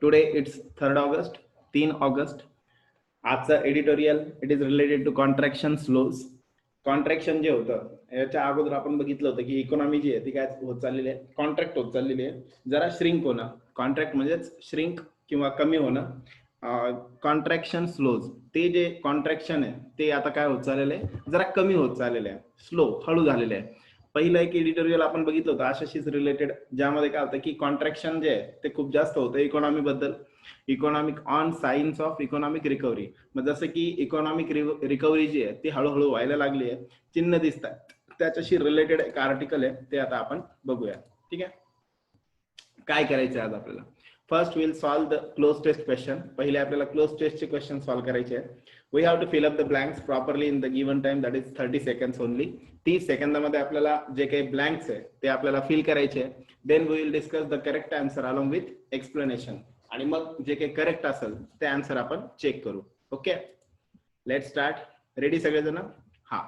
Today it's 3rd August, 3 August. आजचा editorial it is related to contraction slows. Contraction जे होतं याच्या अगोदर आपण बघितलं होतं की इकॉनॉमी जी आहे ती काय होत चाललेली आहे, कॉन्ट्रॅक्ट होत चाललेली आहे, जरा श्रिंक होणं. कॉन्ट्रॅक्ट म्हणजेच श्रिंक किंवा कमी होणं. कॉन्ट्रॅक्शन स्लोज, ते जे कॉन्ट्रॅक्शन आहे ते आता काय होत चाललेलं आहे, जरा कमी होत चाललेलं आहे, स्लो, हळू झालेलं आहे. पहिलं एक एडिटोरियल आपण बघितलं होतं अशाशीच रिलेटेड, ज्यामध्ये काय होतं की कॉन्ट्रॅक्शन जे आहे ते खूप जास्त होतं इकॉनॉमी बद्दल. Economic on science of economic recovery. मग जसं की इकॉनॉमिक रिकव्हरी जी आहे ती हळूहळू व्हायला लागली आहे, चिन्ह दिसतात, त्याच्याशी रिलेटेड एक आर्टिकल आहे, ते आता आपण बघूया. ठीक आहे, काय करायचं आज आपल्याला. First will solve the cloze test question. पहिले आपल्याला क्लोज टेस्टचे क्वेश्चन सॉल्व करायचे आहेत. We have to fill up the blanks properly in the given time, that is 30 seconds only. 30 सेकंदामध्ये आपल्याला जे काही ब्लँक्स आहे ते आपल्याला फिल करायचे आहे. Then we will discuss the correct answer along with explanation, आणि मग जे काही करेक्ट असेल ते आन्सर आपण चेक करू. Okay, let start. रेडी सगळेजण? हा.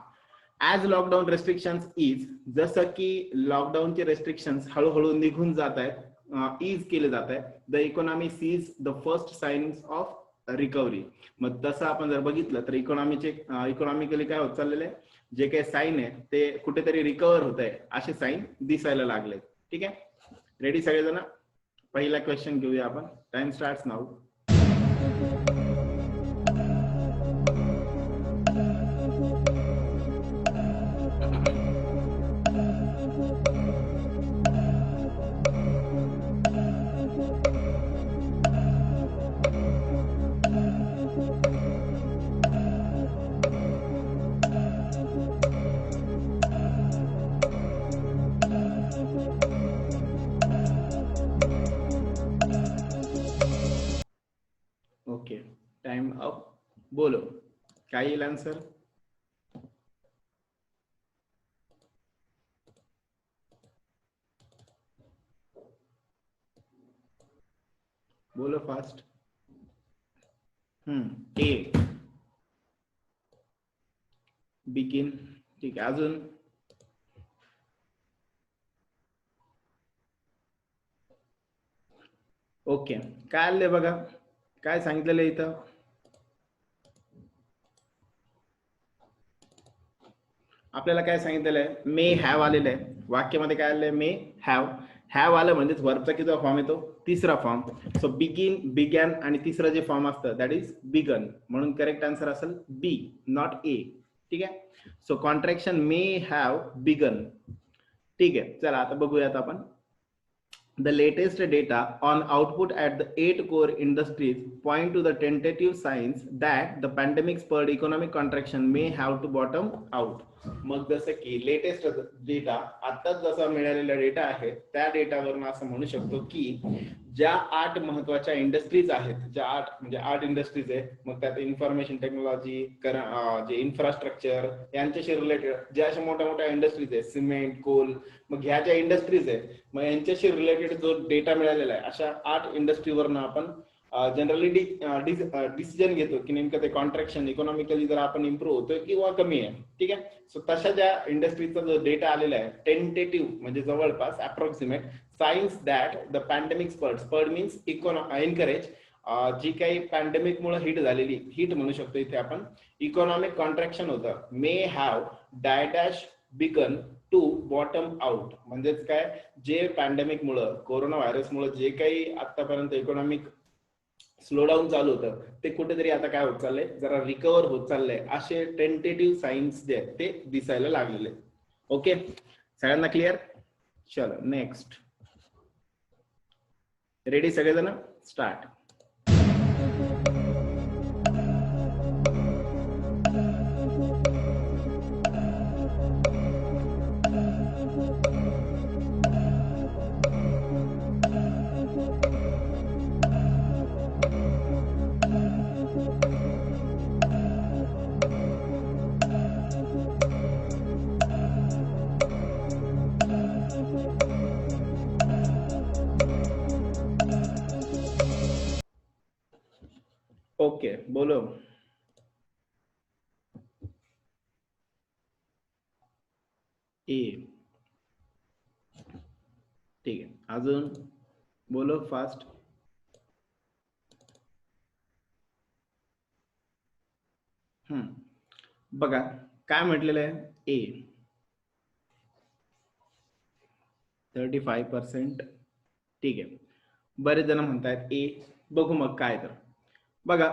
ॲज लॉकडाऊन रेस्ट्रिक्शन्स इज, जसं की लॉकडाऊनचे रेस्ट्रिक्शन्स हळूहळू निघून जात आहेत, इज केले जात आहे, the economy sees the first signs of recovery. मग तसं आपण जर बघितलं तर इकॉनॉमिकली काय होत चाललेलं आहे, जे काही साईन आहे ते कुठेतरी रिकव्हर होत आहे असे साईन दिसायला लागले. ठीक आहे, रेडी सगळेजण? पहिला क्वेश्चन घेऊया आपण. Time starts now. Okay, time up. बोलो, काय येईल आन्सर? बोलो फास्ट. ए बिगिन. ठीक आहे, अजून? ओके, काय आलंय बघा, काय सांगितलेलं आहे इथं? आपल्याला काय सांगितलेलं आहे? मे हॅव आलेलं आहे वाक्यामध्ये. काय आलेलं आहे? May have. हॅव आलं म्हणजेच वर्बचा किती फॉर्म येतो? तिसरा फॉर्म. सो बिगिन, बिगॅन आणि तिसरं जे फॉर्म असतं दॅट इज बिगन, म्हणून करेक्ट आन्सर असेल बी, नॉट ए. ठीक आहे, so contraction may have begun. ठीक आहे, चला आता बघूयात आपण. The latest data on output at the 8 core industries point to the tentative signs that the pandemic spurred economic contraction may have to bottom out. मग जसं की लेटेस्ट डेटा, आताच जसा मिळालेला डेटा आहे त्या डेटावरून असं म्हणू शकतो की ज्या 8 महत्वाच्या इंडस्ट्रीज आहेत, ज्या 8 म्हणजे 8 इंडस्ट्रीज आहे, मग त्यात इन्फॉर्मेशन टेक्नॉलॉजी, जे इन्फ्रास्ट्रक्चर यांच्याशी रिलेटेड ज्या अशा मोठ्या मोठ्या इंडस्ट्रीज आहेत, सिमेंट, कोल, मग ह्या ज्या इंडस्ट्रीज आहेत, मग यांच्याशी रिलेटेड जो डेटा मिळालेला आहे अशा 8 इंडस्ट्रीवरनं आपण जनरली डिसिजन घेतो की नेमकं ते कॉन्ट्रॅक्शन इकॉनॉमिकली जर आपण इम्प्रूव्ह होतोय किंवा कमी आहे. ठीक आहे, सो तशा ज्या इंडस्ट्रीजचा जो डेटा आलेला आहे टेंटेटिव्ह म्हणजे जवळपास approximate signs that the pandemic spurred means encourage, जी काही पॅन्डेमिक मुळे हिट झालेली, हिट म्हणू शकतो इथे आपण, इकॉनॉमिक कॉन्ट्रॅक्शन होतं, may have dash begun to bottom out. म्हणजेच काय, जे पॅन्डेमिक मुळे, कोरोना व्हायरस मुळे जे काही आतापर्यंत इकॉनॉमिक स्लोडाऊन चालू होतं ते कुठेतरी आता काय होत चाललंय, जरा रिकव्हर होत चाललंय, असे टेंटेटिव्ह साइन्स जे आहेत ते दिसायला लागलेले. ओके, सगळ्यांना क्लिअर? चलो नेक्स्ट. रेडी सगळेजण? स्टार्ट. ओके, बोलो. ए. ठीक आहे, अजून? बोलो फास्ट. बघा काय म्हटलेलं आहे, ए 35%. ठीक आहे, बरेच जण म्हणतायत ए. बघू मग काय तर. बघा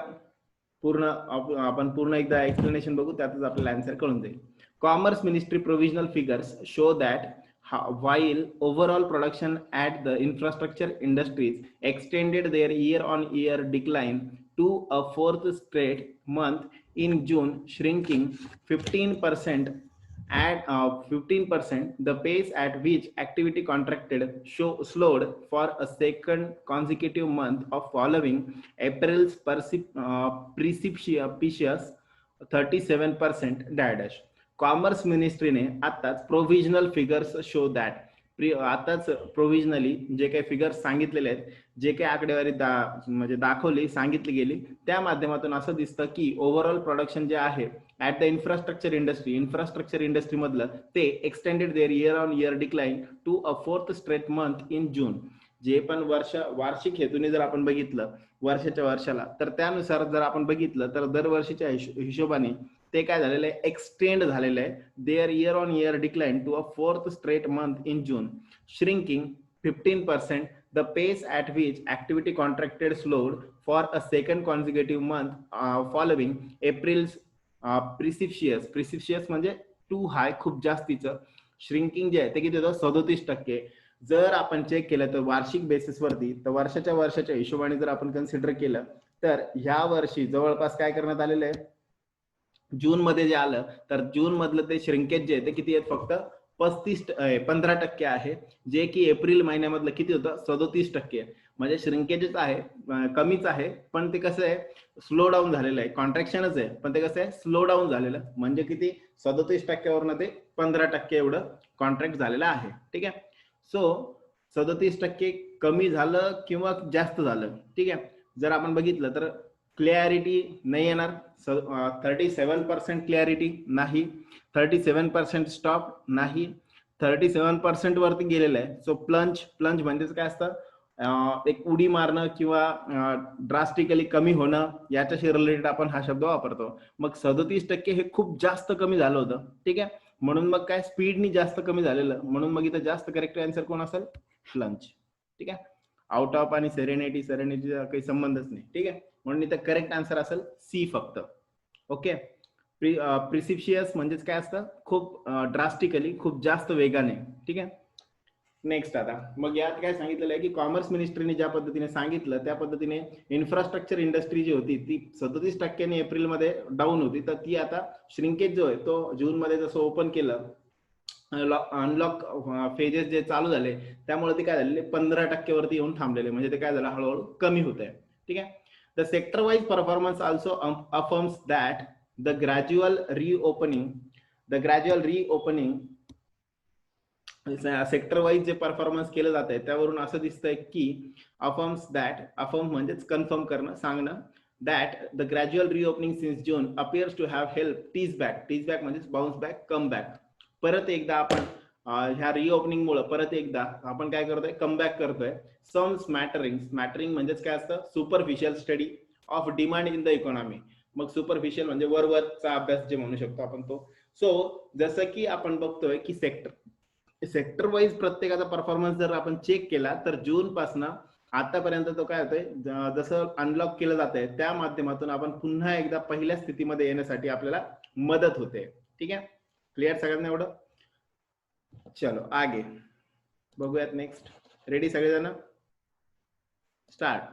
पूर्ण आपण पूर्ण एकदा एक्सप्लेनेशन बघू, त्यातच आपल्याला आन्सर कळून जाईल. Commerce ministry provisional figures show that while overall production at the infrastructure industries extended their year-on-year decline to a fourth straight month in June, shrinking 15%. At 15%, the pace at which activity contracted slowed for a second consecutive month of following April's precipitous 37% dash. Commerce मिनिस्ट्रीने आताच provisional figures show that, आताच प्रोव्हिजनली जे काही figures सांगितलेले आहेत, जे काही आकडेवारी म्हणजे दाखवली सांगितली गेली, त्या माध्यमातून असं दिसतं की ओव्हरऑल प्रोडक्शन जे आहे ऍट द इन्फ्रास्ट्रक्चर इंडस्ट्री मधलं ते extended their year on year decline to a fourth straight month in June. जे पण वार्षिक हेतूने जर आपण बघितलं वर्षाच्या वर्षाला, तर त्यानुसार जर आपण बघितलं तर दरवर्षीच्या हिशोबाने ते काय झालेलं आहे, एक्सटेंड झालेलं आहे. Their year on year decline to a fourth straight month in June, shrinking 15%. The pace at which activity contracted slowed for a second consecutive month following April's precipitous म्हणजे टू हाय, खूप जास्तीचं. श्रिंकिंग जे आहे ते किती होतं, 37%. जर आपण चेक केलं तर वार्षिक बेसिसवरती, तर वर्षाच्या हिशोबाने जर आपण कन्सिडर केलं तर ह्या वर्षी जवळपास काय करण्यात आलेलं आहे, जून मध्ये जे आलं तर जून मधलं ते श्रिंकेज जे आहे ते किती आहेत, फक्त 15% आहे, जे की एप्रिल महिन्यामधलं किती होतं, 37%. म्हणजे श्रिंकेजच आहे, कमीच आहे, पण ते कसं आहे, स्लो डाऊन झालेलं आहे. कॉन्ट्रॅक्शनच आहे, पण ते कसं आहे, स्लो डाऊन झालेलं. म्हणजे किती, 37% ते 15% एवढं कॉन्ट्रॅक्ट झालेलं आहे. ठीक आहे, सो 37% कमी झालं किंवा जास्त झालं. ठीक आहे, जर आपण बघितलं तर क्लॅरिटी नाही येणार. 37% क्लॅरिटी नाही, 37% स्टॉप नाही, 37% वरती गेलेलं आहे. सो प्लंज म्हणजेच काय असतं, एक उडी मारणं किंवा ड्रास्टिकली कमी होणं, याच्याशी रिलेटेड आपण हा शब्द वापरतो. मग 37% हे खूप जास्त कमी झालं होतं. ठीक आहे, म्हणून मग काय, स्पीडनी जास्त कमी झालेलं, म्हणून मग इथं जास्त करेक्ट आन्सर कोण असेल, प्लंज. ठीक आहे, आउट ऑफ आणि सेरेनिटीचा काही संबंधच नाही. ठीक आहे, म्हणून इथं करेक्ट आन्सर असेल सी फक्त. ओके, प्रिसिपिशियस म्हणजेच काय असतं, खूप ड्रास्टिकली, खूप जास्त वेगाने. ठीक आहे, नेक्स्ट. आता मग यात काय सांगितलेलं आहे की कॉमर्स मिनिस्ट्रीने ज्या पद्धतीने सांगितलं त्या पद्धतीने इन्फ्रास्ट्रक्चर इंडस्ट्री जी होती ती 37% एप्रिलमध्ये डाऊन होती, तर ती आता श्रिंकेज जो आहे तो जून मध्ये जसं ओपन केलं, अनलॉक फेजेस जे चालू झाले, त्यामुळे ते काय झालेले 15% वरती येऊन थांबलेले. म्हणजे ते काय झालं, हळूहळू कमी होत आहे. ठीक आहे, the sector wise performance also affirms that the gradual reopening sector wise जे परफॉर्मन्स केलं जात आहे त्यावरून असं दिसतंय की अफर्म म्हणजेच कन्फर्म करणं, सांगणं, that the gradual reopening since June appears to have help tease back म्हणजेच बाउन्स बॅक, कम बॅक. परत एकदा आपण ह्या रिओपनिंग मुळे परत एकदा आपण काय करतोय, कमबॅक करतोय. सम स्मॅटरिंग म्हणजेच काय असतं, superficial study of demand in the economy. मग सुपरफिशियल म्हणजे वरवरचा अभ्यास जे म्हणू शकतो आपण तो. सो जसं की आपण बघतोय की सेक्टर वाईज प्रत्येकाचा परफॉर्मन्स जर आपण चेक केला तर जून पासून आतापर्यंत तो काय होतोय, जसं अनलॉक केलं जात आहे त्या माध्यमातून आपण पुन्हा एकदा पहिल्या स्थितीमध्ये येण्यासाठी आपल्याला मदत होते. ठीक आहे, क्लिअर सगळ्यांना एवढं. चलो आगे बघूयात. नेक्स्ट, रेडी सगळेजण, स्टार्ट.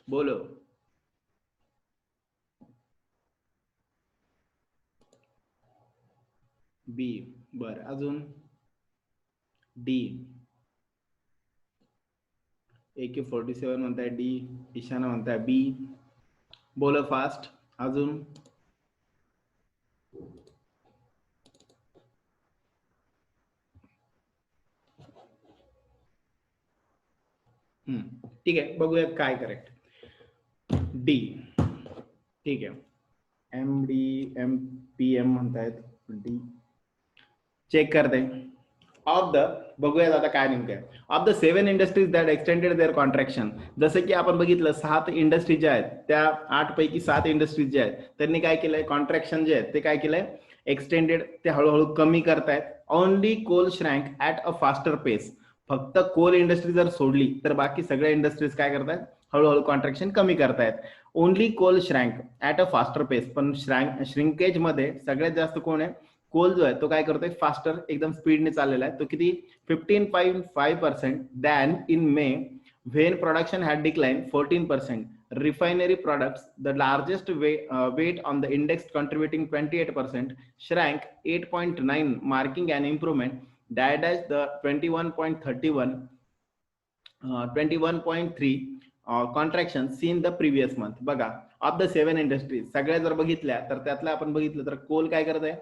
बोलो. बी, बर, अजून डी. AK47 म्हणताय डी, ईशाना म्हणताय बी. बोलो फास्ट. अजून ठीक आहे, बघूयात काय करेक्ट. डी. ठीक आहे, M D M P M म्हणतायत, डी चेक करते. ऑफ द, बघूयात आता काय नेमकं आहे. Of the 7 industries that extended their contraction, जसं की आपण बघितलं 7 इंडस्ट्री ज्या आहेत त्या 8 पैकी 7 इंडस्ट्रीज ज्या आहेत त्यांनी काय केलंय, कॉन्ट्रॅक्शन जे आहे ते काय केलंय, एक्सटेंडेड, ते हळूहळू कमी करतायत. Only coal shrank at a faster pace, फक्त कोल इंडस्ट्री जर सोडली तर बाकी सगळ्या इंडस्ट्रीज काय करतायत, हळूहळू कॉन्ट्रॅक्शन कमी करतायत. Only coal shrank at a faster pace, पण श्रिंकेज मध्ये सगळ्यात जास्त कोण आहे, कोल जो आहे तो काय करतोय, फास्टर एकदम स्पीडने चाललेला आहे. तो किती, 15.5% than in may when production had decline 14%. refinery products, the largest weight on the index contributing 28%, shrank 8.9, marking an improvement. Dash the 21.31 21.3 contraction seen the previous month. बघा, ऑफ द 7 इंडस्ट्रीज सगळ्या जर बघितल्या तर त्यातला आपण बघितलं तर कोल काय करत आहे,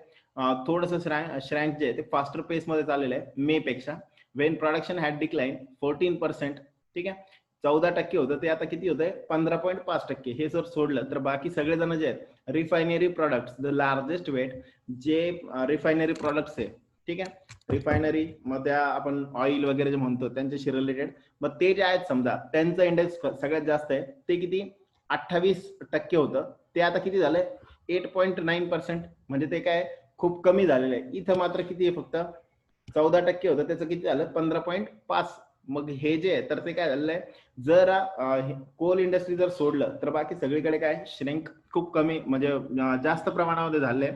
थोडस श्रँक जे आहे ते फास्टर पेस मध्ये चाललेलं आहे मे पेक्षा. वेन प्रोडक्शन हॅड डिक्लाइन 14%, ठीक आहे, 14% होतं ते आता किती होतंय, 15.5%. हे जर सोडलं तर बाकी सगळेजण जे आहेत refinery products, the largest weight, जे रिफायनरी प्रोडक्ट्स आहे, ठीक आहे, रिफायनरी मध्ये आपण ऑइल वगैरे जे म्हणतो त्यांच्याशी रिलेटेड, मग ते जे आहेत समजा त्यांचं इंडेक्स सगळ्यात जास्त आहे, ते किती 28% होतं, ते आता किती झालंय 8.9%. म्हणजे ते काय खूप कमी झालेलं आहे. इथं मात्र किती आहे, फक्त 14% होतं, त्याचं किती झालं 15.5. मग हे जे आहे तर ते काय झालेलं आहे, जर कोल इंडस्ट्री जर सोडलं तर बाकी सगळीकडे काय श्रिंक खूप कमी म्हणजे जास्त प्रमाणामध्ये झाले.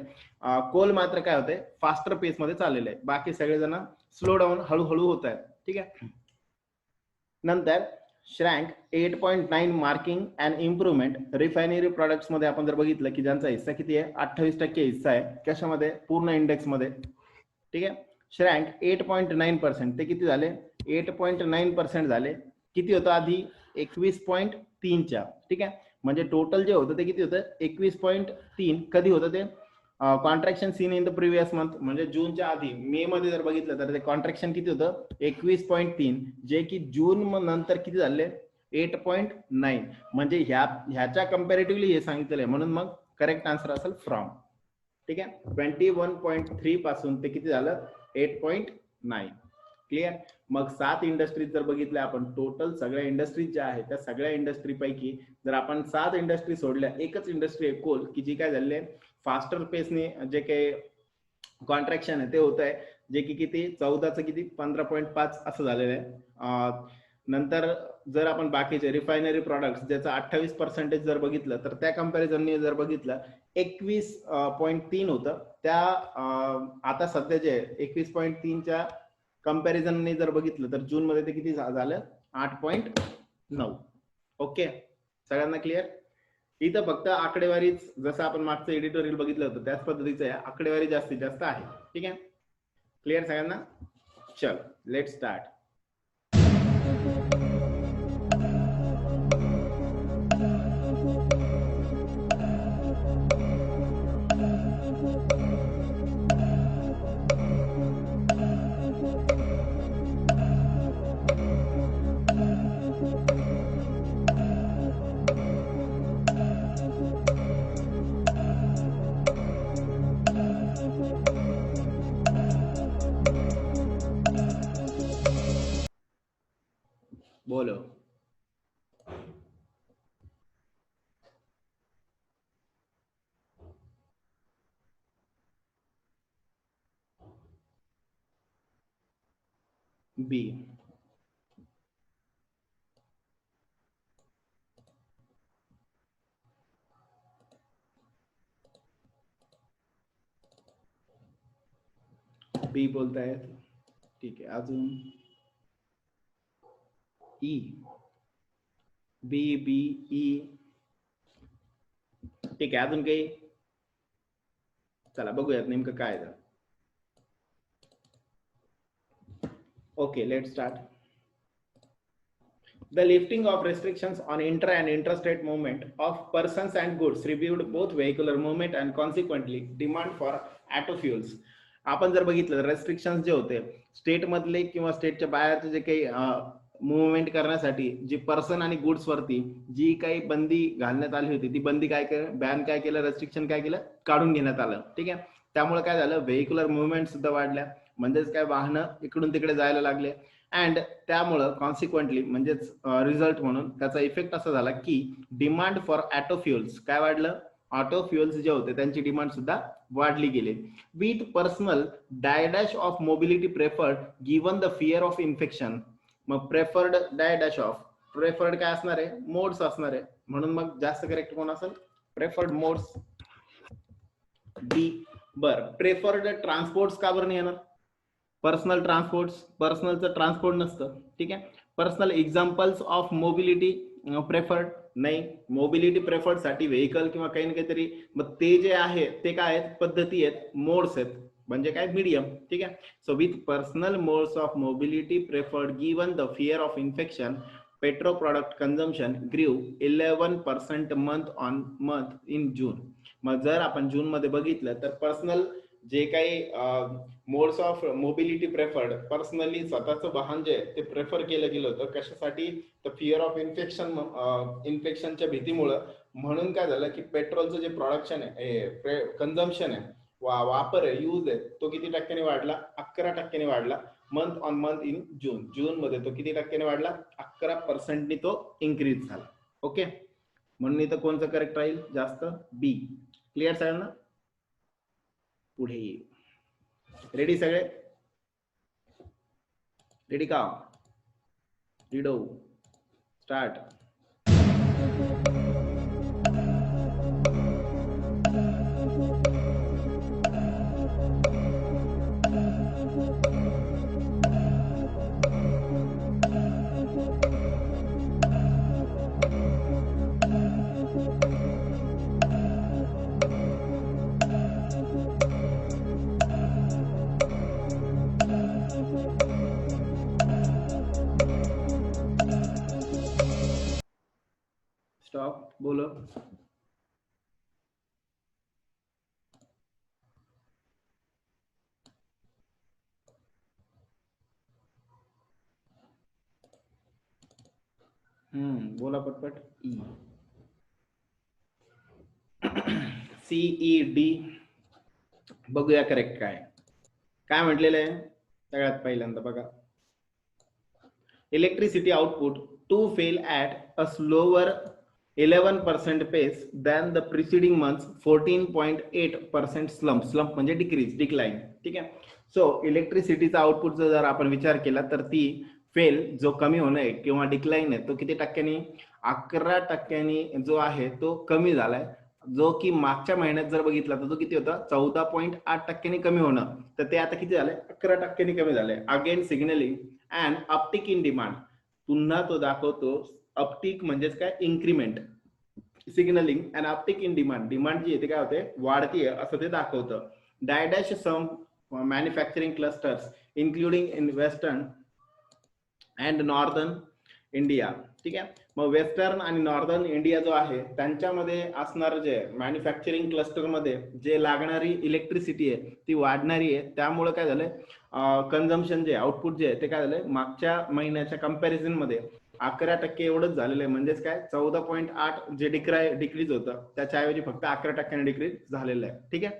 कोल मात्र काय होते, फास्टर पेस मध्ये चाललेलं आहे, बाकी सगळेजण स्लो डाऊन हळूहळू होत आहेत. ठीक आहे, नंतर श्रँक 8.9 marking and improvement. Refinery products मध्ये आपण जर बघितलं की ज्यांचा हिस्सा किती आहे, 28% हिस्सा आहे कशामध्ये, पूर्ण इंडेक्स मध्ये. ठीक आहे, श्रँक 8.9%, ते किती झाले 8.9% झाले. किती होतं आधी 21.3च्या. ठीक आहे, म्हणजे टोटल जे होतं ते किती होतं 21.3. कधी होतं ते, contraction seen in the previous month, म्हणजे जूनच्या आधी मे मध्ये जर बघितलं तर ते कॉन्ट्रॅक्शन किती होतं 21.3, जे की जून नंतर किती झाले 8.9. म्हणजे ह्याच्या कम्पॅरेटिव्हली हे सांगितलेलं आहे, म्हणून मग करेक्ट आन्सर असेल फ्रॉम. ठीक आहे, 21.3 पासून ते किती झालं 8.9. क्लिअर. मग 7 इंडस्ट्रीज जर बघितल्या आपण, टोटल सगळ्या इंडस्ट्रीज ज्या आहेत त्या सगळ्या इंडस्ट्री पैकी जर आपण 7 इंडस्ट्री सोडल्या, एकच इंडस्ट्री आहे कोल, की जी काय झालेली आहे फास्टर पेसने जे काही कॉन्ट्रॅक्शन आहे ते होत आहे, जे की किती 14चं किती 15.5 असं झालेलं आहे. नंतर जर आपण बाकीचे रिफायनरी प्रॉडक्ट्स ज्याचं 28% जर बघितलं तर त्या कम्पॅरिझनने जर बघितलं 21.3 होतं, त्या आता सध्या जे 21.3च्या कम्पॅरिझनने जर बघितलं तर जून मध्ये ते किती झालं 8.9. ओके, सगळ्यांना क्लिअर. इथं फक्त आकडेवारीच, जसं आपण मागचं एडिटोरियल बघितलं होतं त्याच पद्धतीचं आहे, आकडेवारी जास्तीत जास्त आहे. ठीक आहे, क्लिअर सगळ्यांना. चल लेट स्टार्ट. बोलो. बी. बी बोलतायत. ठीक आहे, अजून ई. बी बी ई. ठीक आहे, अजून काही. चला बघूयात नेमकं काय आहे. Okay let start. The lifting of restrictions on inter and interstate movement of persons and goods revived both vehicular movement and consequently demand for auto fuels. आपण जर बघितलं रेस्ट्रिक्शन्स जे होते स्टेट मधले किंवा स्टेटच्या बाहेरचे जे काही मुवमेंट करण्यासाठी जी पर्सन आणि गुड्स वरती जी काही बंदी घालण्यात आली होती ती बंदी काय केलं, बॅन काय केलं, रेस्ट्रिक्शन काय केलं, काढून घेण्यात आलं. ठीक आहे. त्यामुळे काय झालं, व्हेहिक्युलर मुवमेंट सुद्धा वाढल्या, म्हणजेच काय वाहनं इकडून तिकडे जायला लागले. अँड त्यामुळं कॉन्सिक्वेंटली म्हणजेच रिझल्ट म्हणून त्याचा इफेक्ट असा झाला की डिमांड फॉर ऑटो फ्युअल्स काय वाढलं, ऑटो फ्युअल्स जे होते त्यांची डिमांड सुद्धा वाढली गेली. विथ पर्सनल डायडॅश of mobility preferred given the fear of infection. मग प्रेफर्ड डायडॅश ऑफ, प्रेफर्ड काय असणार आहे, मोड्स असणार आहे, म्हणून मग जास्त करेक्ट कोण असेल, प्रेफर्ड मोड्स डी. बर, प्रेफर्ड ट्रान्सपोर्ट्स का बरं नाही येणार, पर्सनल ट्रान्सपोर्ट्स, पर्सनलचं ट्रान्सपोर्ट नसतं. ठीक आहे. Personal examples of mobility preferred नाही, मोबिलिटी प्रेफर्ड साठी व्हेकल किंवा काही ना काहीतरी, मग ते जे आहे ते काय आहेत, पद्धती आहेत, मोड्स आहेत, म्हणजे काय मीडियम. ठीक आहे. So with personal modes of mobility preferred given the fear of infection petro product consumption ग्रीव 11% मंथ ऑन मंथ इन जून. मग जर आपण जून मध्ये बघितलं तर पर्सनल जे काही modes of mobility preferred, personally स्वतःचं वाहन जे ते प्रेफर केलं गेलं होतं, कशासाठी, तर फिअर ऑफ इन्फेक्शन, इन्फेक्शनच्या भीतीमुळं. म्हणून काय झालं की पेट्रोलचं जे प्रोडक्शन आहे, कन्झम्पशन आहे, वापर आहे, यूज आहे, तो किती टक्क्याने वाढला, 11% वाढला मंथ ऑन मंथ इन जून. जून मध्ये तो किती टक्क्याने वाढला, 11% तो इन्क्रीज झाला. ओके, म्हणून इथं कोणतं करेक्ट राहील, जास्त बी. क्लिअर सगळ्यांना, पुढे रेडी सगळे, रेडी का, रिडो स्टार्ट. स्टॉप, बोलो. बोला पटपट. ई CED बघूया करेक्ट काय म्हटलेलं आहे. सगळ्यात पहिल्यांदा बघा, electricity output to fell at a slower 11% pace than the preceding month 14.8% slump. Slump म्हणजे डिक्रीज, डिक्लाइन. ठीक आहे. सो इलेक्ट्रिसिटीचा आउटपुटचा जर आपण विचार केला तर ती फेल जो कमी होणं आहे किंवा डिक्लाइन आहे तो किती टक्क्यांनी, 11% जो आहे तो कमी झालाय, जो की मागच्या महिन्यात जर बघितला तर तो किती होता, 14.8% कमी होणं, तर ते आता किती झालंय, 11% कमी झालंय. Again signalling and uptick in demand, पुन्हा तो दाखवतो अपटिक म्हणजेच काय, increment. Signalling and uptick in demand, demand जी आहे ते काय होते, वाढतीये असं ते दाखवतं. डायडॅश some manufacturing clusters including in western and northern India. ठीक आहे. मग वेस्टर्न आणि नॉर्दर्न इंडिया जो आहे त्यांच्यामध्ये असणार जे मॅन्युफॅक्चरिंग क्लस्टर मध्ये जे लागणारी इलेक्ट्रिसिटी आहे ती वाढणारी आहे. त्यामुळे काय झालंय, कन्झम्पशन जे आउटपुट जे आहे ते काय झालंय, मागच्या महिन्याच्या कंपॅरिझन मध्ये 11% एवढंच झालेलं आहे. म्हणजेच काय, 14.8 जे डिक्रीज होतं त्याच्याऐवजी फक्त 11% डिक्रीज झालेलं आहे. ठीक आहे.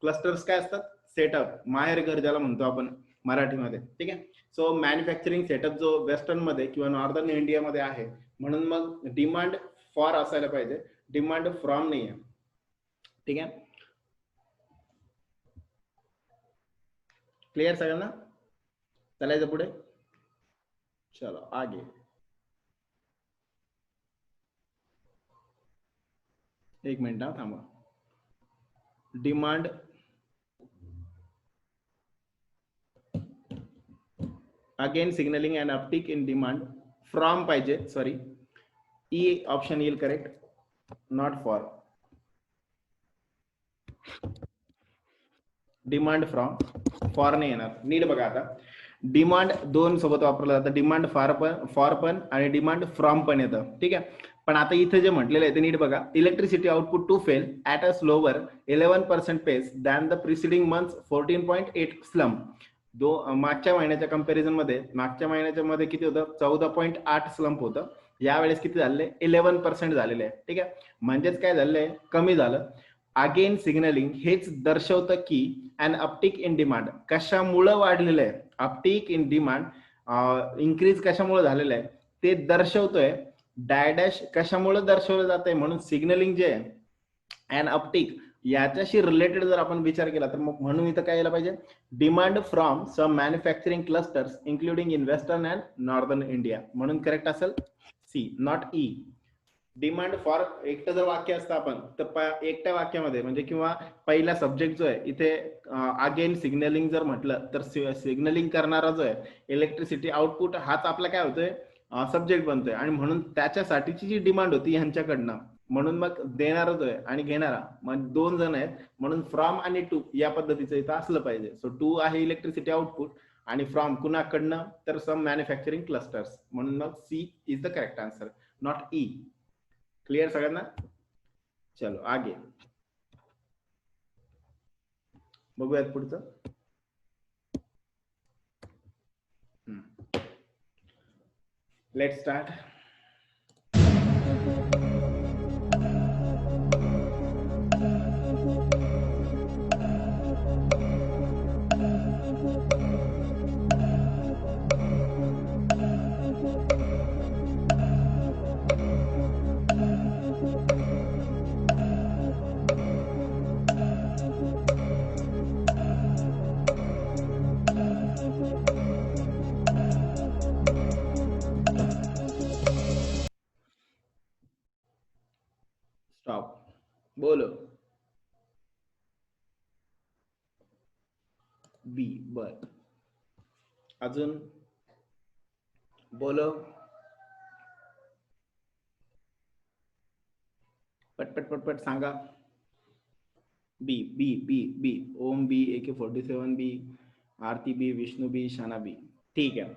क्लस्टर्स काय असतात, सेटअप, माहेर घर ज्याला म्हणतो आपण मराठीमध्ये. ठीक आहे. सो मॅन्युफॅक्चरिंग सेटअप जो वेस्टर्न मध्ये किंवा नॉर्दर्न इंडियामध्ये आहे, म्हणून मग डिमांड फॉर असायला पाहिजे, डिमांड फ्रॉम नाही आहे. ठीक आहे. क्लिअर सगळ्यांना, चालायचं पुढे, चलो आगे. एक मिनिट थांबा. Demand again signalling and uptick in demand from पाहिजे, सॉरी ई ऑप्शन येईल correct, not for. Demand from, for नाही येणार. नीट बघा आता, डिमांड दोन सोबत वापरलं जातं, डिमांड फॉर पण आणि डिमांड फ्रॉम पण येतं. ठीक आहे. पण आता इथे जे म्हटलेलं आहे ते नीट बघा. Electricity output to fell at a slower 11% pace than the preceding month 14.8 slump. मागच्या महिन्याच्या कंपॅरिझन मध्ये मागच्या महिन्याच्या मध्ये किती होतं? 14.8 स्लम्प होतं. यावेळेस किती झाले? 11% झालेले आहे. ठीक आहे. म्हणजेच काय झालंय? कमी झालं. अगेन सिग्नलिंग हेच दर्शवतं की अन अपटिक इन डिमांड कशामुळं वाढलेलं आहे, अपटिक इन डिमांड इन्क्रीज कशामुळे झालेलं आहे ते दर्शवतोय. डायडॅश कशामुळे दर्शवलं जात आहे? म्हणून सिग्नलिंग जे आहे अँड अपटिक याच्याशी रिलेटेड जर आपण विचार केला तर मग म्हणून इथं काय यायला पाहिजे? Demand from some manufacturing clusters including in western and northern India. म्हणून करेक्ट असेल C, not E. Demand for एकटं जर वाक्य असतं आपण तर एकट्या वाक्यामध्ये म्हणजे किंवा पहिला सब्जेक्ट जो आहे इथे अगेन सिग्नलिंग जर म्हटलं तर सिग्नलिंग करणारा जो आहे इलेक्ट्रिसिटी आउटपुट हाच आपला काय होतोय? सब्जेक्ट बनतोय. आणि म्हणून त्याच्यासाठीची जी डिमांड होती ह्यांच्याकडनं, म्हणून मग देणारा जो आहे आणि घेणारा मग दोन जण आहेत, म्हणून फ्रॉम आणि टू या पद्धतीचं इथं असलं पाहिजे. सो टू आहे इलेक्ट्रिसिटी आउटपुट आणि फ्रॉम कुणाकडनं? तर सम मॅन्युफॅक्चरिंग क्लस्टर्स. म्हणून मग C is the correct answer, not E. Clear सगळ्यांना? चलो आगे बघूयात पुढचं. Let start. स्टॉप. बोलो. बी. बर. अजून बोलो. पटपट पटपट सांगा. बी बी बी बी. ओम बी, AK-47 बी, आरती बी, विष्णू बी, शाना बी. ठीक आहे.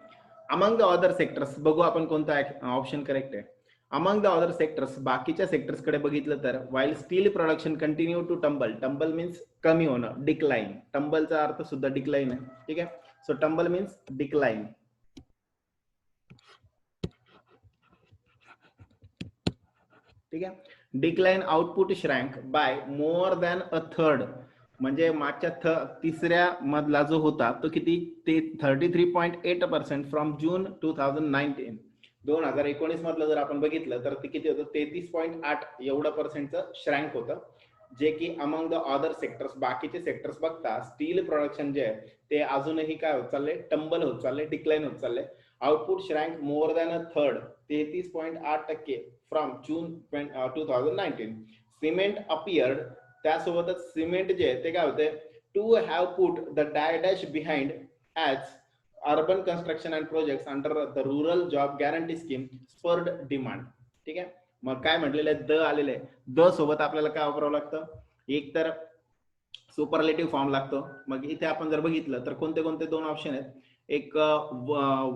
अमंग द अदर सेक्टर्स बघू आपण कोणता ऑप्शन करेक्ट आहे. अमंग द अदर सेक्टर्स बाकीच्या सेक्टर्स कडे बघितलं तर while steel production continue to tumble. Tumble means कमी होणं, डिक्लाइन. टंबलचा अर्थ सुद्धा डिक्लाइन आहे. ठीक आहे. So tumble means decline. ठीक आहे. Decline output shrank by more than a third. म्हणजे मागच्या तिसऱ्या मधला जो होता तो किती? ते 33.8% फ्रॉम जून 2019. 2019 मधलं जर आपण बघितलं तर ते किती होतं? 33.8 एवढं पर्सेंटचं श्रँक होतं. जे की अमंग द अदर सेक्टर्स बाकीचे सेक्टर्स बघता स्टील प्रोडक्शन जे आहे ते अजूनही काय होत चाललंय? टंबल होत चाललंय, डिक्लाइन होत चाललंय. Output shrank more than a third 33.8% from June 2019. Cement appeared त्यासोबतच सिमेंट जे आहे ते काय होते? To have put the dash behind as urban construction and projects under the rural job guarantee scheme spurred demand. ठीक आहे. मग काय म्हटलेलं आहे? द आलेलं आहे. द सोबत आपल्याला काय वापरावं लागतं? एक तर सुपरलेटिव्ह फॉर्म लागतो. मग इथे आपण जर बघितलं तर कोणते कोणते दोन ऑप्शन आहेत? एक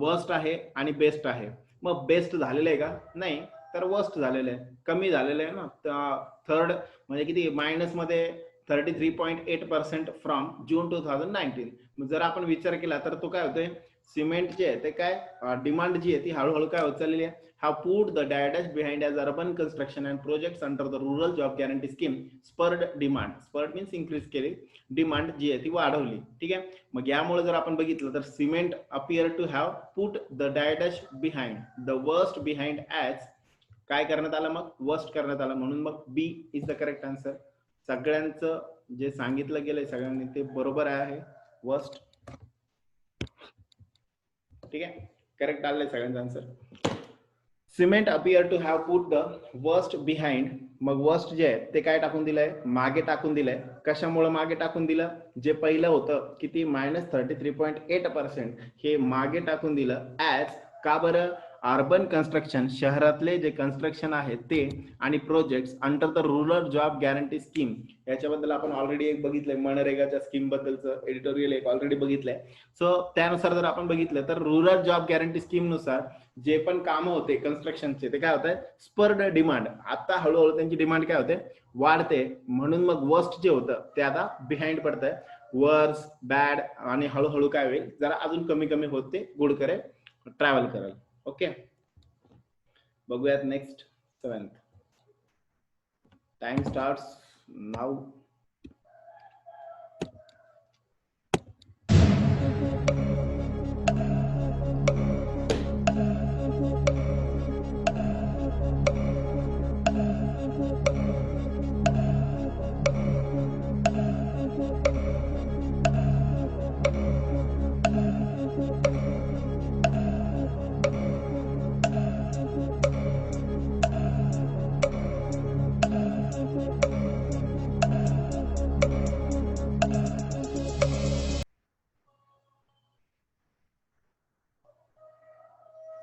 वर्स्ट आहे आणि बेस्ट आहे. मग बेस्ट झालेलं आहे का? नाही, तर वर्स्ट झालेलं आहे, कमी झालेलं आहे ना. थर्ड म्हणजे किती? मायनस मध्ये 33.8% फ्रॉम जून 2019. मग जर आपण विचार केला तर तो काय होतोय? सिमेंट जे आहे ते काय डिमांड जी आहे ती हळूहळू काय होत चाललेली आहे? have put the dash behind as urban construction and projects under the rural job guarantee scheme spurred demand. Spurred means increase केली, डिमांड जी आहे ती वाढवली. ठीक आहे. मग यामुळे जर आपण बघितलं तर cement appear to have put the dash behind the worst behind as काय करण्यात आलं? मग वर्स्ट करण्यात आलं. म्हणून मग बी इज द करेक्ट आन्सर. सगळ्यांचं जे सांगितलं गेलंय सगळ्यांनी ते बरोबर आहे. वर्स्ट. ठीक आहे. करेक्ट आलंय सगळ्यांचं answer. Cement appear to have put the worst behind. मग वर्स्ट जे आहे ते काय टाकून दिलंय? मागे टाकून दिलंय. कशामुळे मागे टाकून दिलं? जे पहिलं होतं किती? -33.8% हे मागे टाकून दिलं ऍज. का बरं? अर्बन कन्स्ट्रक्शन, शहरातले जे कन्स्ट्रक्शन आहे ते, आणि projects under the rural job guarantee scheme, याच्याबद्दल आपण ऑलरेडी एक बघितलंय, मनरेगाच्या स्कीम बद्दलचं एडिटोरियल एक ऑलरेडी बघितलंय. सो त्यानुसार जर आपण बघितलं तर रुरल जॉब गॅरंटी स्कीम नुसार जे पण कामं होते कन्स्ट्रक्शनचे ते काय होत आहे, स्पर्ड डिमांड. आता हळूहळू त्यांची डिमांड काय होते, वाढते. म्हणून मग वर्स्ट जे होतं ते आता बिहाइंड पडत आहे. वर्स, बॅड, आणि हळूहळू काय होईल, जरा अजून कमी कमी होत ते गुड करे ट्रॅव्हल करेल. ओके, बघूयात next 7th. Time starts now.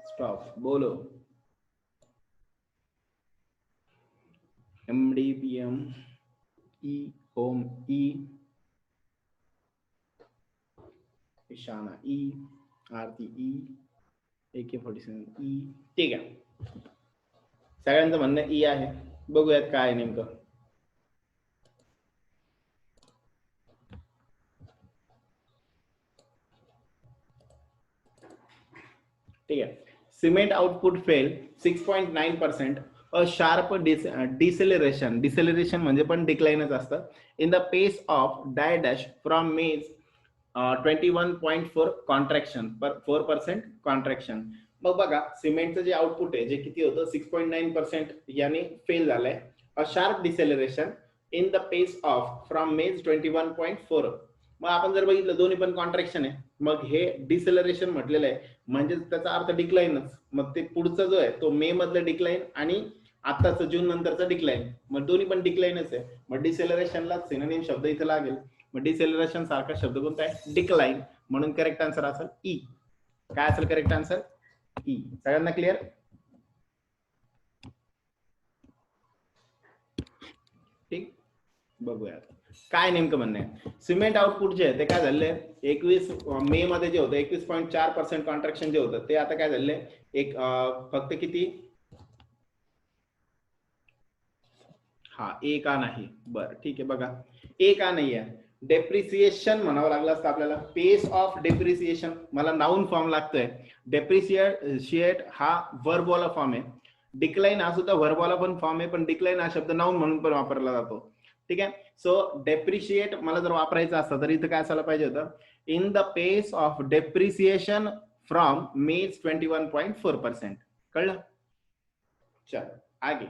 Stop, बोलो. MDPM, E, ओम E, ईशाना E, आरती E, AK-47 E. ठीक आहे, सगळ्यांचं म्हणणं E आहे. बघूयात काय नेमकं. ठीक आहे. Cement output fell 6.9%, a sharp deceleration. Deceleration म्हणजे पण डिक्लाइनच असतं. In the pace of die dash from May's 21.4 contraction, 4% contraction. मग बघा, सिमेंटचं जे आउटपुट आहे जे किती होतं, 6.9% याने फेल झालंय. A sharp deceleration in the pace of from May's 21.4. मग आपण जर बघितलं दोन्ही पण कॉन्ट्रॅक्शन आहे, मग हे डिसेलरेशन म्हटलेलं आहे, म्हणजे त्याचा अर्थ डिक्लाइनच. मग ते पुढचा जो आहे तो मे मधलं डिक्लाइन आणि आताच जून नंतरचा डिक्लाइन, मग दोन्ही पण डिक्लाइनच आहे. मग डिसेलरेशनला सिनोनिम शब्द इथे लागेल. मग डिसेलरेशन सारखा शब्द कोणता आहे, डिक्लाइन. म्हणून करेक्ट आन्सर असेल ई. काय असेल करेक्ट आन्सर, ई. सगळ्यांना क्लिअर? ठीक, बघूया काय नेमकं म्हणणं आहे. सिमेंट आउटपुट जे आहे ते काय झालंय, 21 मे मध्ये जे होतं 21.4% कॉन्ट्रॅक्शन जे होतं ते आता काय झालंय, एक फक्त किती, हा ए का नाही, बरं ठीक आहे. बघा ए का नाही आहे, डेप्रिसिएशन म्हणावं लागलं असतं आपल्याला. पेस ऑफ डेप्रिसिएशन, मला नाउन फॉर्म लागतोय. डेप्रिशिएट हा वर्ब वाला फॉर्म आहे. डिक्लाइन हा सुद्धा वर्ब वाला पण फॉर्म आहे, पण डिक्लाइन हा शब्द नाउन म्हणून पण वापरला जातो. ठीक आहे. सो डेप्रिशिएट मला जर वापरायचं असतं तर इथं काय असायला पाहिजे होतं, in the pace of depreciation from May's 21.4%. कळलं? चल आगे.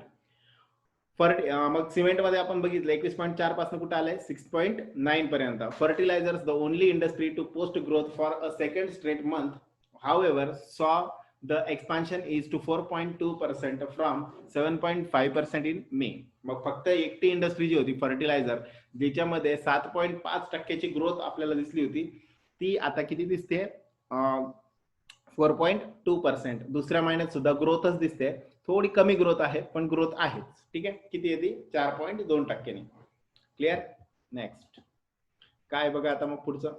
मग सिमेंट मध्ये आपण बघितलं 21.4 पासून कुठे आलंय 6.9 पर्यंत. Fertilisers the only industry to post growth for a second straight month, however saw the expansion is to 4.2% from 7.5% in May. मग फक्त एकटी इंडस्ट्री जी होती फर्टिलायझर, ज्याच्यामध्ये 7.5% ग्रोथ आपल्याला दिसली होती, ती आता किती दिसते, 4.2%. दुसऱ्या महिन्यात सुद्धा ग्रोथच दिसते, थोडी कमी ग्रोथ आहे पण ग्रोथ आहेच. ठीक आहे, किती येते, 4.2%. क्लिअर? नेक्स्ट काय बघा आता, मग पुढचं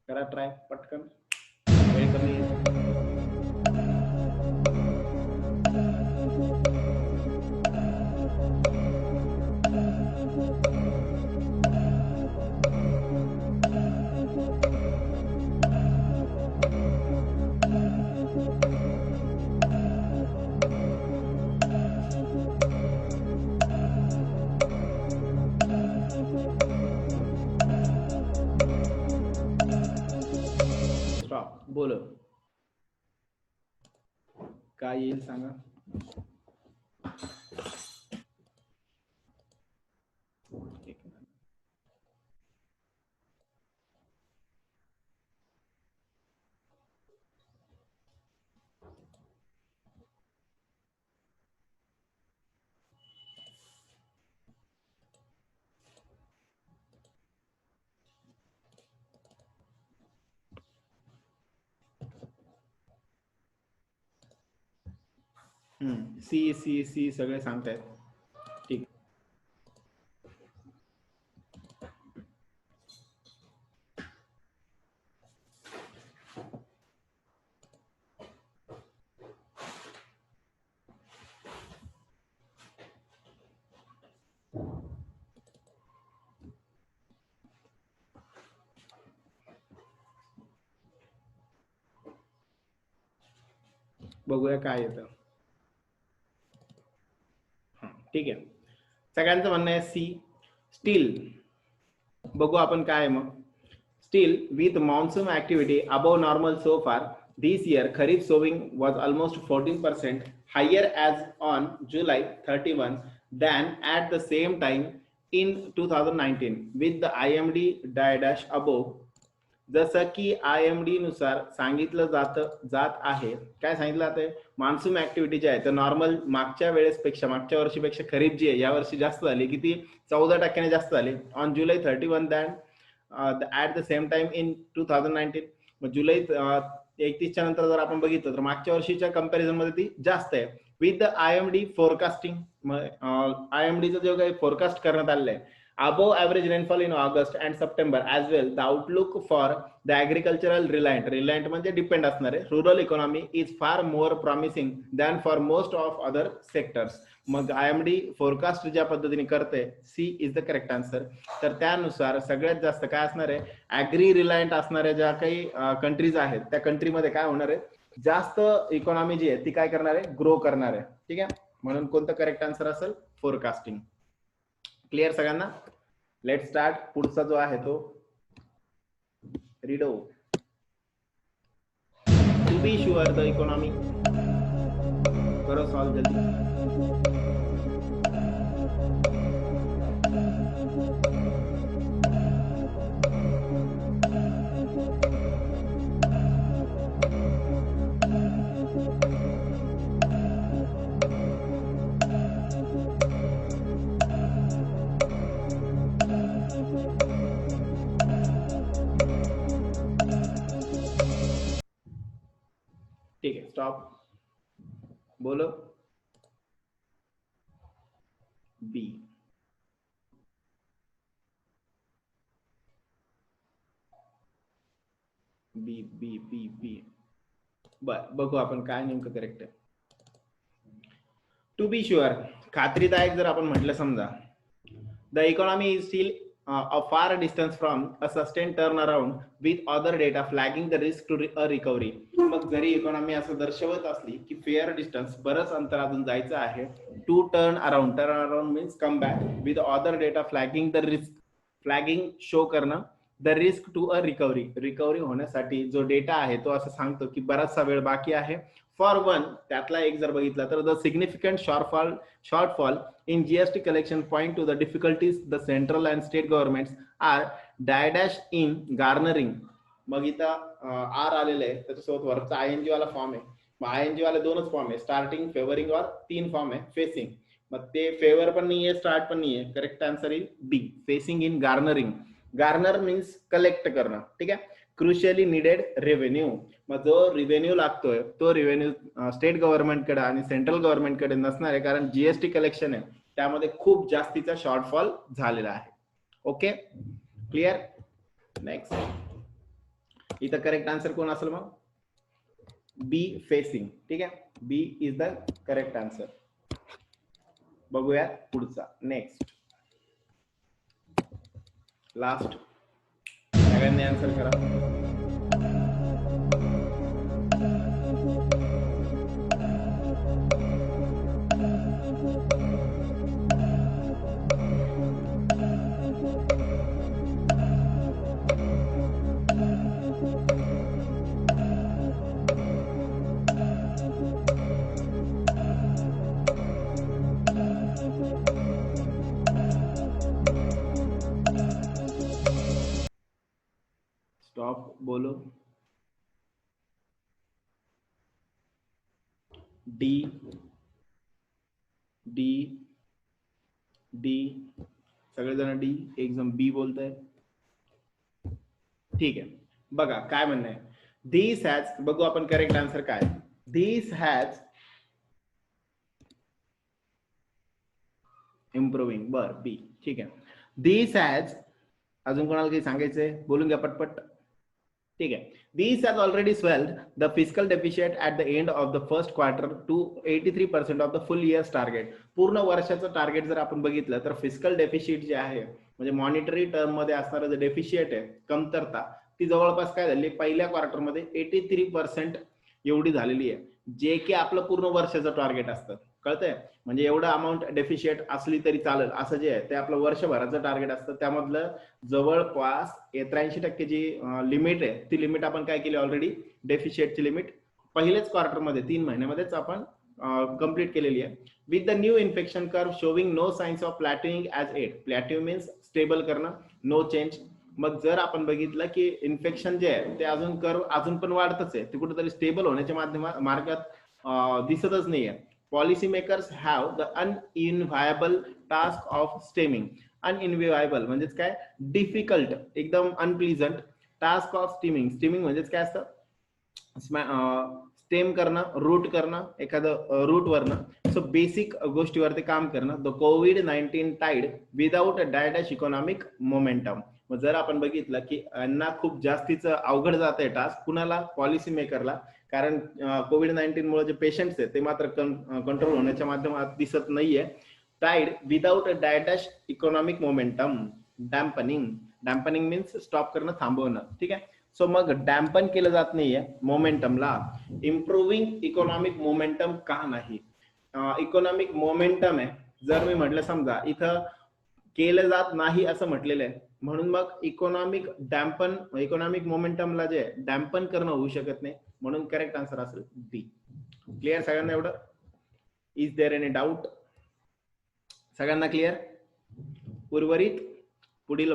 करा ट्राय पटकन, वेळ कमी आहे. बोलो काय येईल सांगा. सी सी सी सगळे सांगतायत. ठीक. बघूया काय येतं. ठीक आहे, सगळ्यांचं म्हणणं आहे सी. स्टील बघू आपण काय आहे मग. Steel with monsoon activity above normal so फार this year kharif sowing was almost 14% higher as on July 31 than at the same time in 2019 with the IMD dash above. जसं की IMD नुसार सांगितलं जात आहे, काय सांगितलं जाते, मान्सून ऍक्टिव्हिटी जी आहे तर नॉर्मल मागच्या वेळेसपेक्षा मागच्या वर्षीपेक्षा खरीप जी आहे या वर्षी जास्त झाली. किती? 14% जास्त झाली on July 31 than at the same time in 2019. मग जुलै 31च्या नंतर जर आपण बघितलं तर मागच्या वर्षीच्या कंपॅरिझन मध्ये ती जास्त आहे. विथ द IMD फोरकास्टिंग, IMDचं जे काही फोरकास्ट करण्यात आलेलं आहे, above average rainfall in August and September as well, the outlook for the agricultural reliant म्हणजे डिपेंड असणारे rural economy is far more promising than for most of other sectors. मग IMD forecast ज्या पद्धतीने करते, C is the correct answer. तर त्यानुसार सगळ्यात जास्त काय असणार आहे, ऍग्री रिलायंट असणाऱ्या ज्या काही कंट्रीज आहेत त्या कंट्रीमध्ये काय होणार आहे, जास्त इकॉनॉमी जी आहे ती काय करणार आहे, ग्रो करणार आहे. ठीक आहे, म्हणून कोणतं करेक्ट आन्सर असेल, फोरकास्टिंग. क्लिअर सगळ्यांना? Let start. पुढचा जो आहे तो redo. To be sure the economy. करो सॉल्व जल्दी. ठीक है, स्टॉप. बोलो. बी. बी बी बी बी. बर, बघू आपण काय नेमकं करेक्ट आहे. टू बी शुअर, खात्रीदायक जर आपण म्हटलं समजा, the economy is steel a far distance from a sustained turnaround with other data flagging the risk to a recovery. मग जरी इकॉनॉमी असं दर्शवत असली की फेअर डिस्टन्स, बरंच अंतर अजून जायचं आहे to turn around means come back with other data flagging the risk, flagging show करणं the risk to a recovery होण्यासाठी जो डेटा आहे तो असं सांगतो की बराचसा वेळ बाकी आहे. फॉर वन, त्यातला एक जर बघितला तर the significant shortfall in GST collection point to the difficulties the central and state governments are dash in garnering. मग इथं आर आलेलं आहे, त्याच्यासोबत वरचा ING वाला फॉर्म आहे. मग ING वाले दोनच फॉर्म आहे, स्टार्टिंग, फेवरिंग और 3 फॉर्म आहे फेसिंग. मग ते फेवर पण नाहीये, स्टार्ट पण नाहीये. Correct answer is B, facing in garnering. Garner means collect करणं. ठीक आहे, क्रुशियली निडेड रेव्हेन्यू. मग जो रिव्हेन्यू लागतोय तो रिव्हेन्यू स्टेट गव्हर्नमेंटकडे आणि सेंट्रल गव्हर्नमेंटकडे नसणार आहे, कारण GST कलेक्शन आहे त्यामध्ये खूप जास्तीचा शॉर्टफॉल झालेला आहे. Okay, clear? नेक्स्ट, इथं करेक्ट आन्सर कोण असेल मग? बी, फेसिंग. ठीक आहे, बी इज द करेक्ट आन्सर. बघूया पुढचा. नेक्स्ट, लास्ट, सगळ्यांनी आन्सर करा. स्टॉप, बोलो. डी डी डी, सगळेजण डी, एक जण बी बोलताय. ठीक आहे, बघा काय म्हणणं आहे. धीस हॅज, बघू आपण करेक्ट आन्सर काय. This has improving. बर, बी. ठीक आहे. दिस हॅज, अजून कोणाला काही सांगायचंय? बोलून घ्या पटपट. ठीक आहे. These has already swelled the fiscal deficit at the end of the first quarter to 83% of the full year's target. पूर्ण वर्षाचं टार्गेट जर आपण बघितलं तर फिस्कल डेफिशिट जे आहे म्हणजे मॉनिटरी टर्म मध्ये असणारं जे डेफिशिट आहे, कमतरता, ती जवळपास काय झाली पहिल्या क्वार्टरमध्ये 83% एवढी झालेली आहे, जे की आपलं पूर्ण वर्षाचं टार्गेट असतं. कळतंय? म्हणजे एवढं अमाऊंट डेफिशिट असली तरी चालेल असं जे आहे ते आपलं वर्षभराचं टार्गेट असतं. त्यामधलं जवळपास 83% जी लिमिट आहे ती लिमिट आपण काय केली ऑलरेडी, डेफिशिटची लिमिट पहिलेच क्वार्टरमध्ये 3 महिन्यामध्येच आपण कंप्लीट केलेली आहे. With the new infection curve showing no signs of plateauing as yet. Plateau means stable करणं, नो चेंज. मग जर आपण बघितलं की इन्फेक्शन जे आहे ते अजून कर्व अजून पण वाढतच आहे, ते कुठेतरी स्टेबल होण्याच्या मार्गात दिसतच नाहीये. Policy makers have the unenviable task of stemming. Unenviable म्हणजेच काय, डिफिकल्ट, एकदम unpleasant task of stemming. Stemming म्हणजेच काय असतं, स्टेम करणं, रूट करणं, एखादं रूट वरनं. सो बेसिक गोष्टीवरती काम करणं. द कोविड-19 tide without dash economic momentum. मग जर आपण बघितलं की यांना खूप जास्तीचं अवघड जात आहे टास्क, कुणाला, पॉलिसी मेकरला. कारण कोविड-19 मुळे जे पेशंट्स आहेत ते मात्र कंट्रोल होण्याच्या माध्यमात दिसत नाहीये. Tide without dash economic momentum. Dampening. Dampening means stop करणं, थांबवणं. ठीक आहे. सो मग डॅम्पन केलं जात नाहीये मोमेंटमला. इम्प्रुव्हिंग इकॉनॉमिक मोमेंटम का नाही? इकॉनॉमिक मोमेंटम आहे, जर मी म्हटलं समजा इथं केलं जात नाही असं म्हटलेलं आहे, म्हणून मग इकॉनॉमिक मोमेंटमला जे डॅम्पन करणं होऊ शकत नाही, म्हणून करेक्ट आन्सर असेल बी. क्लिअर सगळ्यांना एवढं? Is there any doubt? सगळ्यांना क्लिअर? उर्वरित पुढील